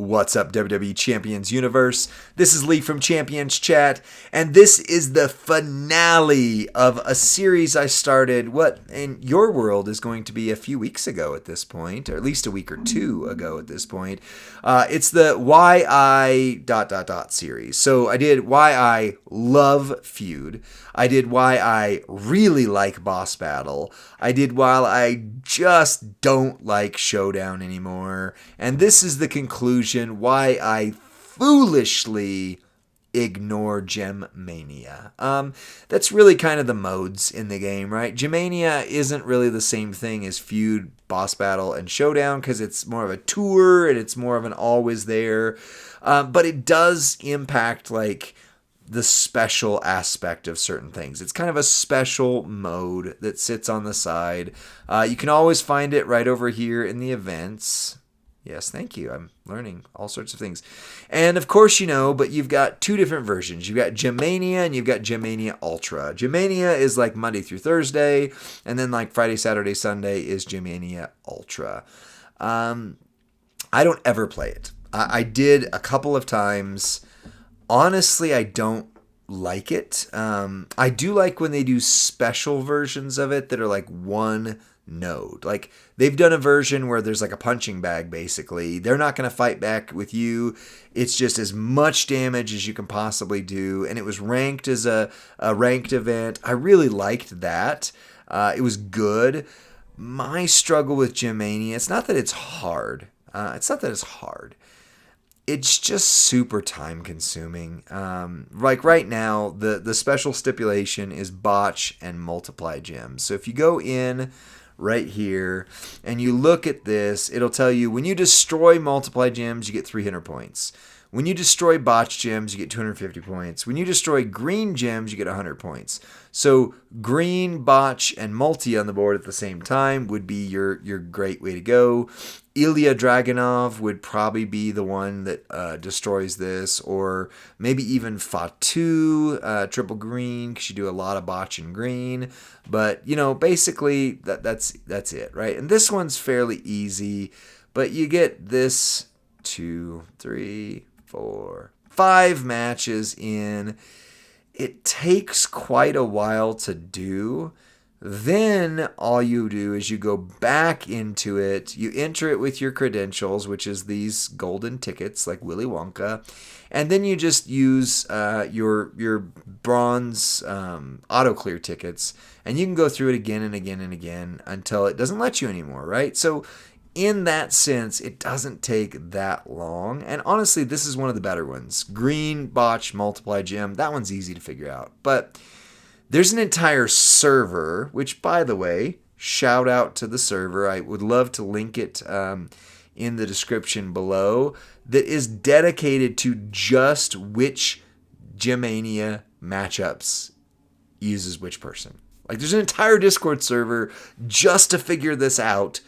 What's up, WWE Champions Universe? This is Lee from Champions Chat, and this is the finale of a series I started, what in your world is going to be a few weeks ago at this point, or at least a week or two ago at this point. It's the Why I ... series. So I did Why I Love Feud. I did Why I Really Like Boss Battle. I did Why I Just Don't Like Showdown anymore. And this is the conclusion, why I foolishly ignore Gemania. That's really kind of the modes in the game, right? Gemania isn't really the same thing as Feud, Boss Battle, and Showdown because it's more of a tour and it's more of an always there. But it does impact like the special aspect of certain things. It's kind of a special mode that sits on the side. You can always find it right over here in the events. Yes, thank you. I'm learning all sorts of things. And of course, you know, but you've got two different versions. You've got Gemania and you've got Gemania Ultra. Gemania is like Monday through Thursday, and then like Friday, Saturday, Sunday is Gemania Ultra. I don't ever play it. I did a couple of times. Honestly, I don't like it. I do like when they do special versions of it that are like one node. Like they've done a version where there's like a punching bag basically. They're not going to fight back with you. It's just as much damage as you can possibly do. And it was ranked as a ranked event. I really liked that. It was good. My struggle with Gemania, it's not that it's hard. It's just super time consuming. Like right now, the special stipulation is botch and multiply gems. So if you go in right here and you look at this, it'll tell you when you destroy multiply gems, you get 300 points. When you destroy botch gems, you get 250 points. When you destroy green gems, you get 100 points. So green, botch, and multi on the board at the same time would be your great way to go. Ilya Dragunov would probably be the one that destroys this, or maybe even Fatu, triple green, because you do a lot of botch and green. But, you know, basically that's it, right? And this one's fairly easy, but you get this 2, 3, 4, 5 matches in. It takes quite a while to do. Then all you do is you go back into it, you enter it with your credentials, which is these golden tickets like Willy Wonka, and then you just use your bronze auto clear tickets, and you can go through it again and again and again until it doesn't let you anymore, right? So in that sense, it doesn't take that long. And honestly, this is one of the better ones. Green, botch, multiply gem. That one's easy to figure out. But there's an entire server, which, by the way, shout out to the server. I would love to link it in the description below, that is dedicated to just which Gemania matchups uses which person. Like, there's an entire Discord server just to figure this out,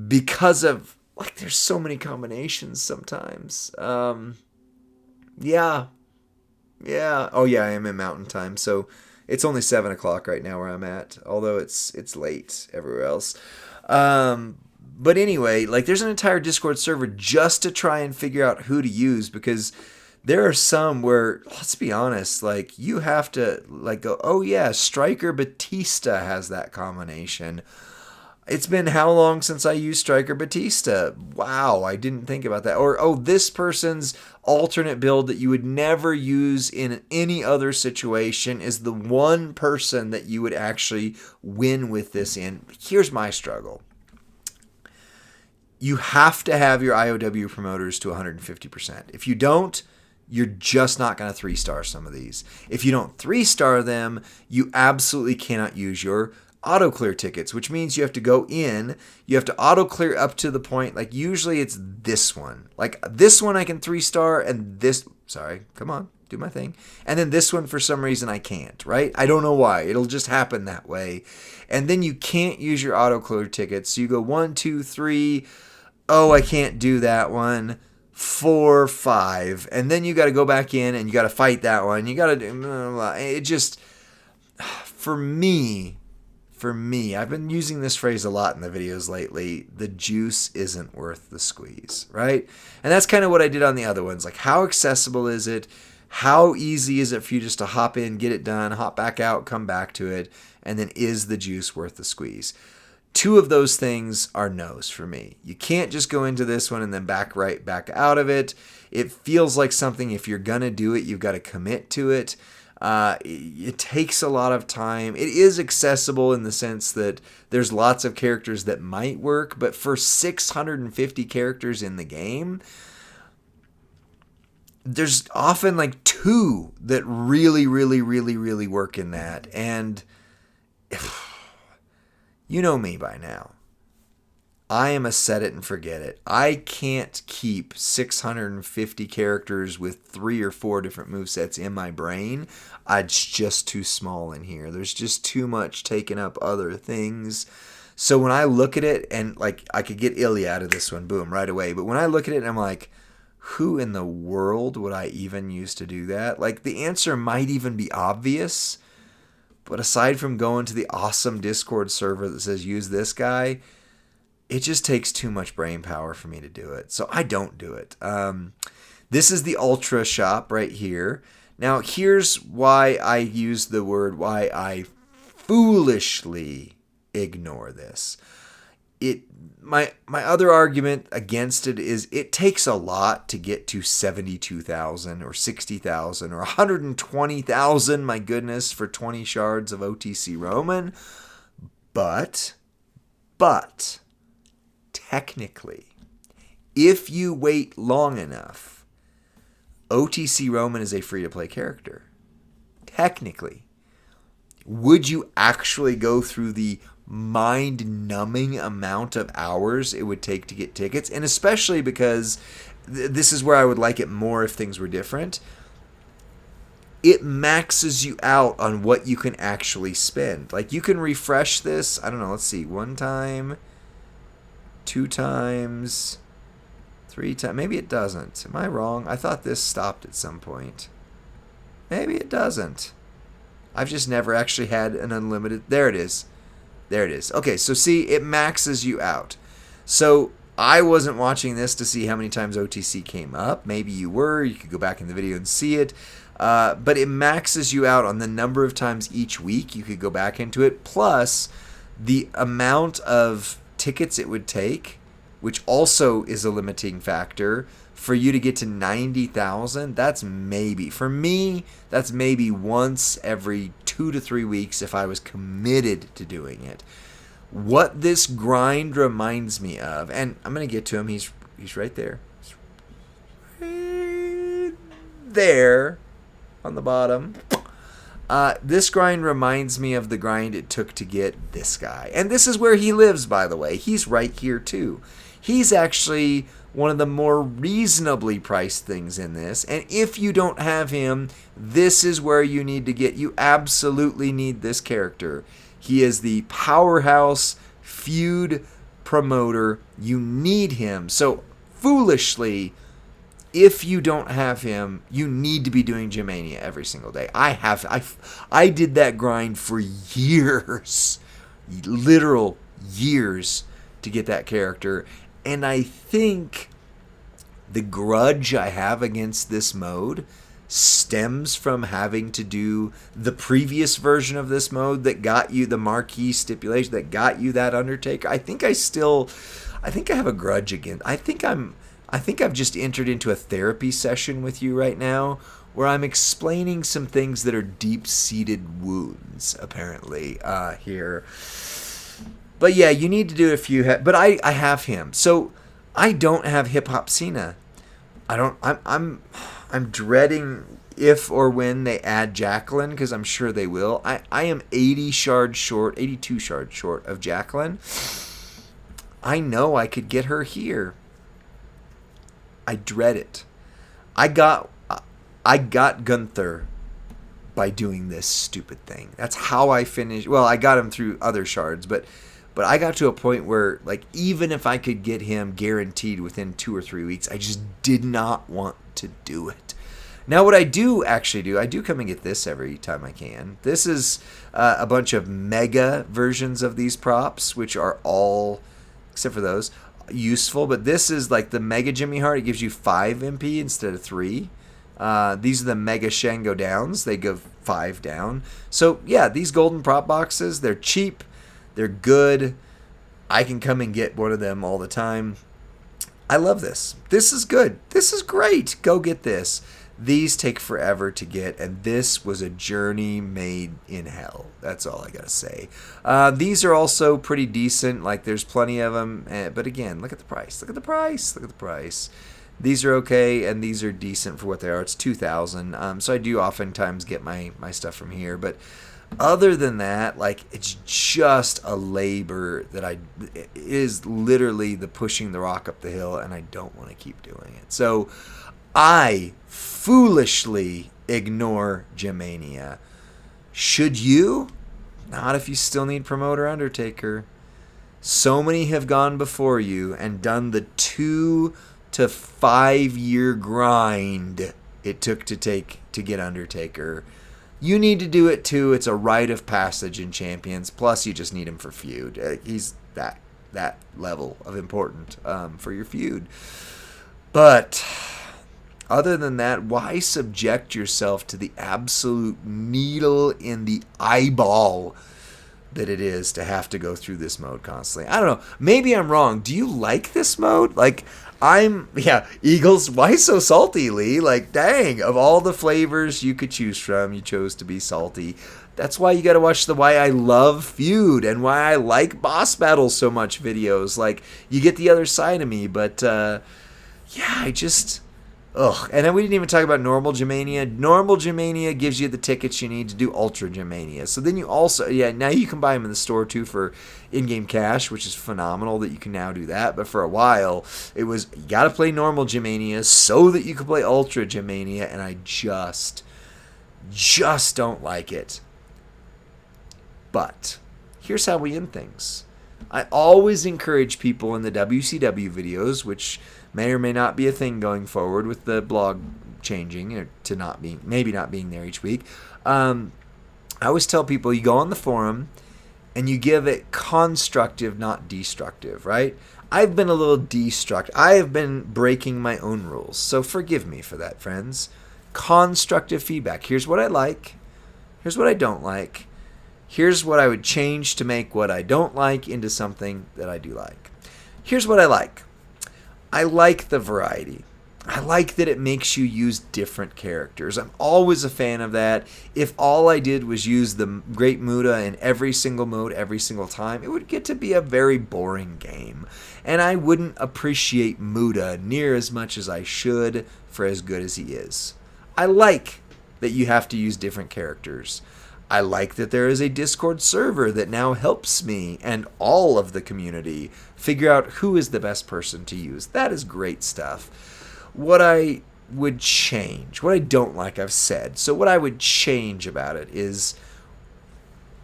because of, like, there's so many combinations sometimes. Yeah. Oh, yeah, I am in Mountain Time, so it's only 7 o'clock right now where I'm at, although it's late everywhere else. But anyway, like, there's an entire Discord server just to try and figure out who to use, because there are some where, let's be honest, like, you have to, like, go, oh, yeah, Striker Batista has that combination. It's been how long since I used Striker Batista? Wow, I didn't think about that. Or, oh, this person's alternate build that you would never use in any other situation is the one person that you would actually win with this in. Here's my struggle. You have to have your IOW promoters to 150%. If you don't, you're just not going to 3-star some of these. If you don't 3-star them, you absolutely cannot use your auto clear tickets, which means you have to go in, you have to auto clear up to the point, like usually it's this one. Like this one I can 3-star, and this, sorry, come on, do my thing. And then this one for some reason I can't, right? I don't know why. It'll just happen that way. And then you can't use your auto clear tickets. So you go 1, 2, 3. Oh, I can't do that one. 4, 5. And then you got to go back in and you got to fight that one. You got to do, it just, for me, for me, I've been using this phrase a lot in the videos lately, the juice isn't worth the squeeze, right? And that's kind of what I did on the other ones. Like, how accessible is it? How easy is it for you just to hop in, get it done, hop back out, come back to it, and then is the juice worth the squeeze? Two of those things are no's for me. You can't just go into this one and then back out of it. It feels like something, if you're going to do it, you've got to commit to it. It takes a lot of time. It is accessible in the sense that there's lots of characters that might work, but for 650 characters in the game, there's often like 2 that really work in that. And you know me by now. I am a set it and forget it. I can't keep 650 characters with 3 or 4 different movesets in my brain. It's just too small in here. There's just too much taking up other things. So when I look at it, and like I could get Ilya out of this one, boom, right away. But when I look at it and I'm like, who in the world would I even use to do that? Like, the answer might even be obvious. But aside from going to the awesome Discord server that says use this guy, it just takes too much brain power for me to do it. So I don't do it. This is the Ultra shop right here. Now, here's why I use the word, why I foolishly ignore this. My other argument against it is it takes a lot to get to 72,000 or 60,000 or 120,000, my goodness, for 20 shards of OTC Roman. But technically, if you wait long enough, OTC Roman is a free-to-play character. Technically. Would you actually go through the mind-numbing amount of hours it would take to get tickets? And especially because this is where I would like it more if things were different. It maxes you out on what you can actually spend. Like, you can refresh this, I don't know, let's see, 1 time, 2 times, 3 times. Maybe it doesn't. Am I wrong? I thought this stopped at some point. Maybe it doesn't. I've just never actually had an unlimited. There it is. There it is. Okay, so see, it maxes you out. So I wasn't watching this to see how many times OTC came up. Maybe you were. You could go back in the video and see it. But it maxes you out on the number of times each week you could go back into it, plus the amount of tickets it would take, which also is a limiting factor. For you to get to 90,000, that's maybe, for me, that's maybe once every 2 to 3 weeks if I was committed to doing it. What this grind reminds me of, and I'm going to get to him, he's right there. He's right there on the bottom. This grind reminds me of the grind it took to get this guy. And this is where he lives, by the way. He's right here, too. He's actually one of the more reasonably priced things in this. And if you don't have him, this is where you need to get. You absolutely need this character. He is the powerhouse feud promoter. You need him. So, foolishly, if you don't have him, you need to be doing Gemania every single day. I did that grind for years. Literal years to get that character. And I think the grudge I have against this mode stems from having to do the previous version of this mode that got you the marquee stipulation, that got you that Undertaker. I think I have a grudge against. I think I've just entered into a therapy session with you right now where I'm explaining some things that are deep-seated wounds, apparently, here. But yeah, you need to do it if you have. But I have him, so I don't have Hip Hop Cena. I'm dreading if or when they add Jacqueline, because I'm sure they will. I am 82 shards short of Jacqueline. I know I could get her here. I dread it. I got Gunther by doing this stupid thing. That's how I finished. Well, I got him through other shards, but I got to a point where, like, even if I could get him guaranteed within 2 or 3 weeks, I just did not want to do it. Now, what I do actually do, I do come and get this every time I can. This is a bunch of mega versions of these props, which are all, except for those, useful. But this is like the Mega Jimmy Hart. It gives you 5 MP instead of 3. These are the Mega Shango Downs. They go 5 down. So, yeah, these golden prop boxes, they're cheap. They're good. I can come and get one of them all the time. I love this. This is good. This is great. Go get this. These take forever to get, and this was a journey made in hell. That's all I gotta say. These are also pretty decent. Like, there's plenty of them. But again, look at the price. Look at the price. Look at the price. These are okay, and these are decent for what they are. It's $2,000. So I do oftentimes get my stuff from here. But other than that, like, it's just a labor that it is literally the pushing the rock up the hill, and I don't want to keep doing it. So I foolishly ignore Gemania. Should you? Not if you still need Promoter Undertaker. So many have gone before you and done the 2 to 5 year grind it took to get Undertaker. You need to do it too. It's a rite of passage in Champions. Plus, you just need him for feud. He's that level of important for your feud. But other than that, why subject yourself to the absolute needle in the eyeball that it is to have to go through this mode constantly? I don't know. Maybe I'm wrong. Do you like this mode? Like, Eagles, why so salty, Lee? Like, dang, of all the flavors you could choose from, you chose to be salty. That's why you got to watch the Why I Love Feud and Why I Like Boss Battles so much videos. Like, you get the other side of me, but, and then we didn't even talk about normal Gemania. Normal Gemania gives you the tickets you need to do Ultra Gemania. So then you also, now you can buy them in the store too for in-game cash, which is phenomenal that you can now do that. But for a while, it was, you got to play normal Gemania so that you could play Ultra Gemania, and I just don't like it. But here's how we end things. I always encourage people in the WCW videos, which may or may not be a thing going forward with the blog changing to maybe not being there each week. I always tell people, you go on the forum and you give it constructive, not destructive, right? I've been a little destructive. I have been breaking my own rules. So forgive me for that, friends. Constructive feedback. Here's what I like. Here's what I don't like. Here's what I would change to make what I don't like into something that I do like. Here's what I like. I like the variety. I like that it makes you use different characters. I'm always a fan of that. If all I did was use the Great Muta in every single mode every single time, it would get to be a very boring game. And I wouldn't appreciate Muta near as much as I should for as good as he is. I like that you have to use different characters. I like that there is a Discord server that now helps me and all of the community figure out who is the best person to use. That is great stuff. What I would change, what I don't like, I've said. So what I would change about it is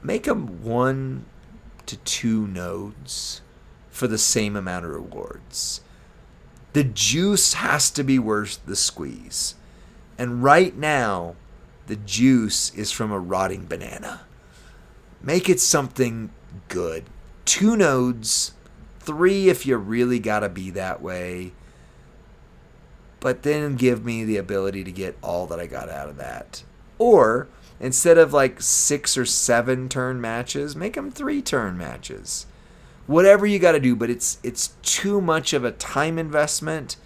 make them 1 to 2 nodes for the same amount of rewards. The juice has to be worth the squeeze. And right now, the juice is from a rotting banana. Make it something good. 2 nodes, 3 if you really gotta be that way. But then give me the ability to get all that I got out of that. Or, instead of like 6 or 7 turn matches, make them 3 turn matches. Whatever you gotta do, but it's too much of a time investment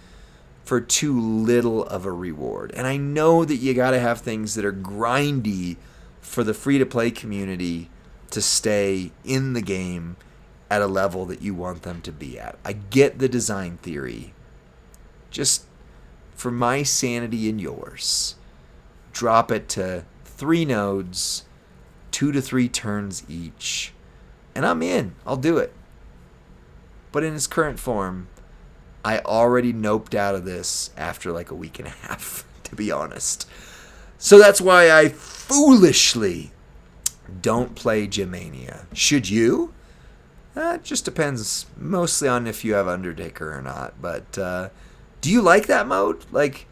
for too little of a reward. And I know that you got to have things that are grindy for the free-to-play community to stay in the game at a level that you want them to be at. I get the design theory. Just for my sanity and yours, drop it to 3 nodes, 2 to 3 turns each, and I'm in. I'll do it. But in its current form, I already noped out of this after like a week and a half, to be honest. So that's why I foolishly don't play Gemania. Should you? It just depends mostly on if you have Undertaker or not. But do you like that mode? Like,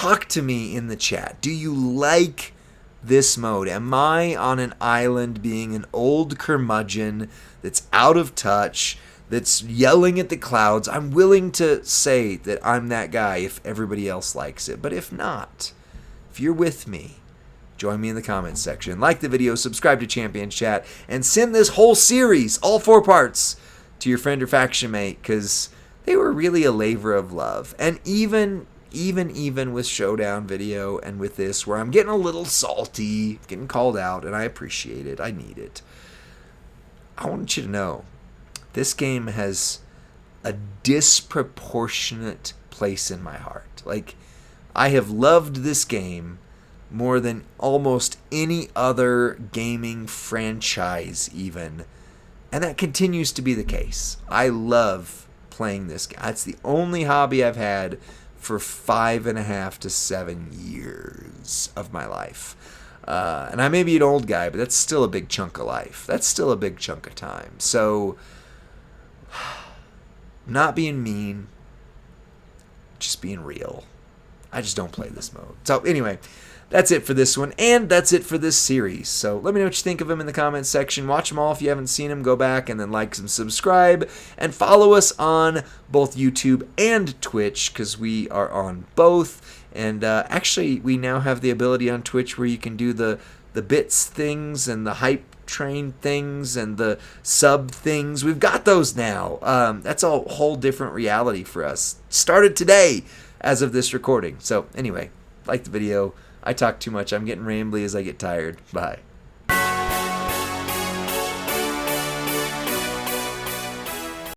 Talk to me in the chat. Do you like this mode? Am I on an island being an old curmudgeon that's out of touch, that's yelling at the clouds? I'm willing to say that I'm that guy if everybody else likes it. But if not, if you're with me, join me in the comments section. Like the video, subscribe to Champions Chat, and send this whole series, all 4 parts, to your friend or faction mate, because they were really a labor of love. And even with Showdown video and with this, where I'm getting a little salty, getting called out, and I appreciate it, I need it, I want you to know, this game has a disproportionate place in my heart. Like, I have loved this game more than almost any other gaming franchise even, and that continues to be the case. I love playing this game. It's the only hobby I've had for 5.5 to 7 years of my life. And I may be an old guy, but that's still a big chunk of life. That's still a big chunk of time. So, not being mean, just being real. I just don't play this mode. So anyway, that's it for this one, and that's it for this series. So let me know what you think of them in the comments section. Watch them all if you haven't seen them. Go back and then like and subscribe, and follow us on both YouTube and Twitch, because we are on both. And actually, we now have the ability on Twitch where you can do the bits things and the hype train things and the sub things. We've got those now. That's a whole different reality for us. Started today as of this recording. So anyway, like the video. I talk too much. I'm getting rambly as I get tired. Bye.